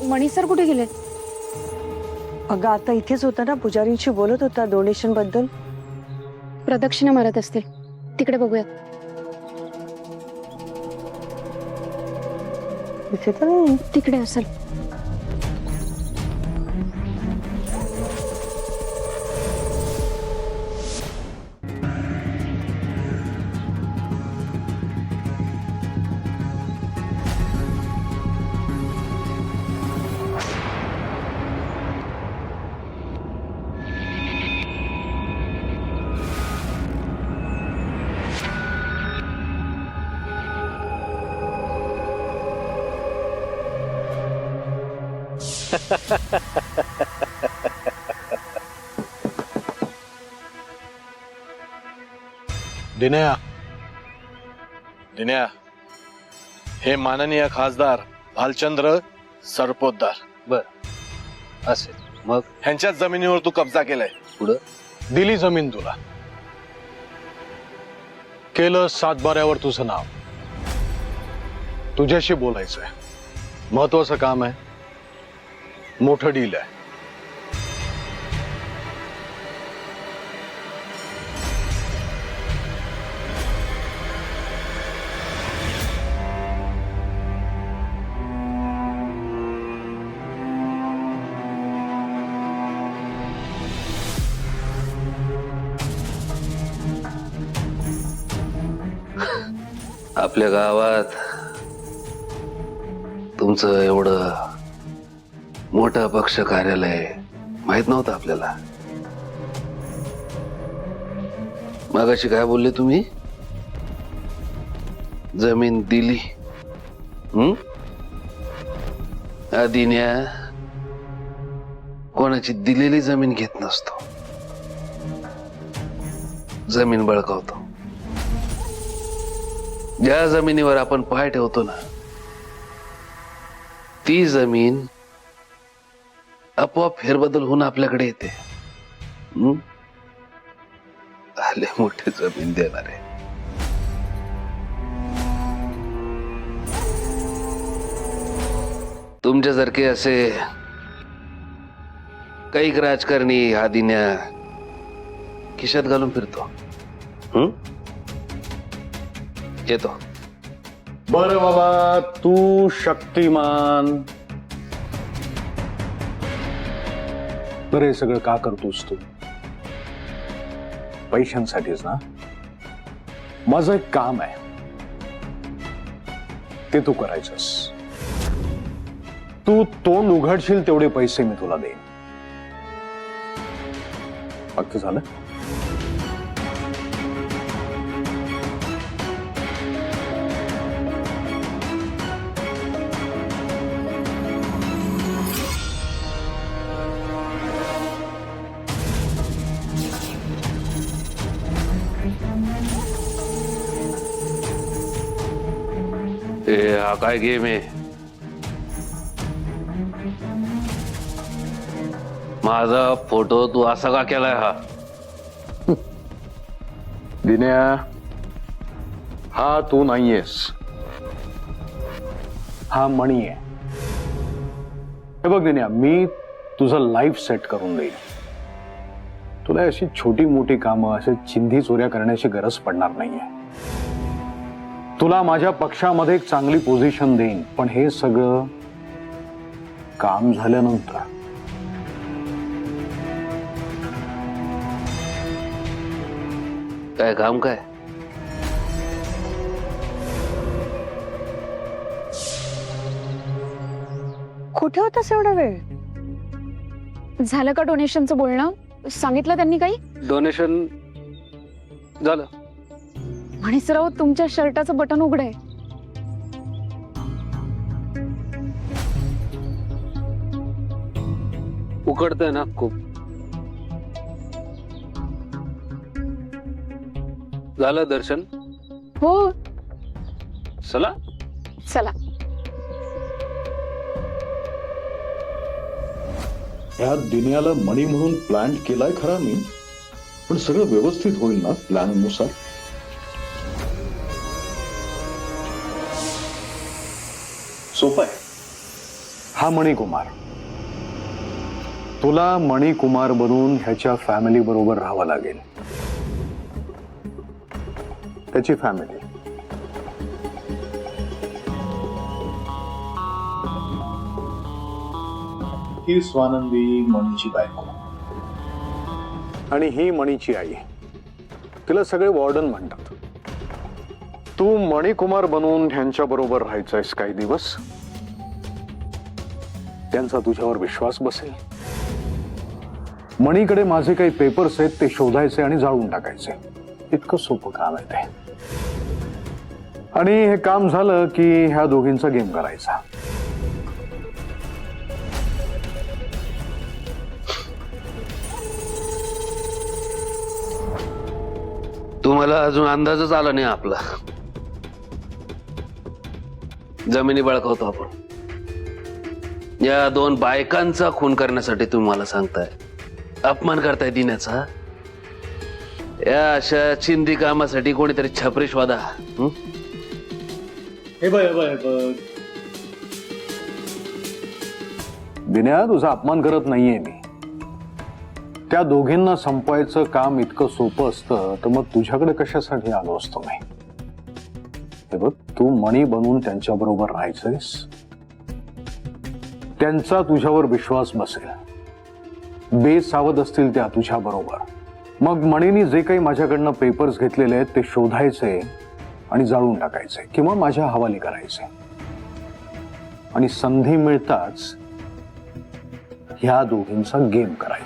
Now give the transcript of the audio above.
मणी सर कुठे गेले? अगं आता इथेच होता ना, पुजारींशी बोलत होता डोनेशन बद्दल. प्रदक्षिणा मारत असतील, तिकडे बघूयात. इथे तर नाही. तिकडे असेल. दिन्या, दिन्या, हे माननीय खासदार भालचंद्र सरपोतदार. बर असेल मग ह्यांच्याच जमिनीवर तू कब्जा केलाय. पुढं दिली जमीन तुला, केलं सातबाऱ्यावर तुझं नाव. तुझ्याशी बोलायचंय, महत्वाचं काम आहे, मोठं डील आहे. आपल्या गावात तुमचं एवढं मोठं पक्ष कार्यालय माहित नव्हतं आपल्याला. मगाशी काय बोलले तुम्ही? जमीन दिली. दिन्या कोणाची दिलेली जमीन घेत नसतो, जमीन बळकावतो. ज्या जमिनीवर आपण पाय ठेवतो ना, ती जमीन आपोआप फेरबदल होऊन आपल्याकडे येते. आले मोठे जमीन देणारे. तुमच्यासारखे असे काही राजकारणी हा दिन्या खिशात घालून फिरतो. येतो. बरं बाबा, तू शक्तिमान. बरं, हे सगळं का करतोस तू? पैशांसाठीच ना? माझं एक काम आहे, ते तू करायचंस. तू तोंड उघडशील तेवढे पैसे मी तुला देईन. फक्त झालं? हा काय गेम आहे? माझा फोटो तू असा का केलाय? हा दिन्या, हा तू नाहीयेस, हा मणी आहे. हे बघ दिन्या, मी तुझं लाईफ सेट करून देईन. तुला अशी छोटी मोठी कामं, असे चिंधी चोऱ्या करण्याची गरज पडणार नाहीये. तुला माझ्या पक्षामध्ये एक चांगली पोझिशन देईन, पण हे सगळं काम झाल्यानंतर. काय काम? काय कुठे होतास एवढा वेळ? झालं का डोनेशनचं बोलणं? सांगितलं त्यांनी काही? डोनेशन झालं. मणी सर, तुमच्या शर्टाचं बटन उघडंय. उकडतंय ना खूप. झालं दर्शन? हो, चला. चला. ह्या दिन्याला मणी म्हणून प्लॅन केलाय खरा मी, पण सगळं व्यवस्थित होईल ना प्लॅन नुसार? सोपं आहे. हा मणिकुमार, तुला मणिकुमार बनून ह्याच्या फॅमिली बरोबर राहावं लागेल. त्याची फॅमिली. ही स्वानंदी मणीची बायको. आणि ही मणीची आई. तिला सगळे वॉर्डन म्हणतात. तू मणिकुमार बनून ह्यांच्या बरोबर राहायचंयस काही दिवस. त्यांचा तुझ्यावर विश्वास बसेल. मणीकडे माझे काही पेपर्स आहेत ते शोधायचे आणि जाळून टाकायचे. इतकं सोपं काम आहे ते. आणि हे काम झालं की ह्या दोघींचा गेम करायचा. तुम्हाला अजून अंदाजच आला नाही आपला. जमिनी बळकावतो आपण. या दोन बायकांचा खून करण्यासाठी तुम्ही मला सांगताय, अपमान करताय दिन्याचा. या अशा चिंदी कामासाठी कोणीतरी छपरी शोधा. हे बघ, हे बघ, हे बघ. दिन्या, तुझा अपमान करत नाहीये मी. त्या दोघींना संपवायचं काम इतकं सोपं असतं तर मग तुझ्याकडे कशासाठी आलो असतो मी. हे बघ, तू मणी बनून त्यांच्या बरोबर राहायचंयस. त्यांचा तुझ्यावर विश्वास बसेल. बेसावध असतील त्या तुझ्या बरोबर. मग मणीने जे काही माझ्याकडनं पेपर्स घेतलेले आहेत ते शोधायचे आणि जाळून टाकायचे किंवा माझ्या हवाली करायचे. आणि संधी मिळताच ह्या दोघींचा गेम करायचा.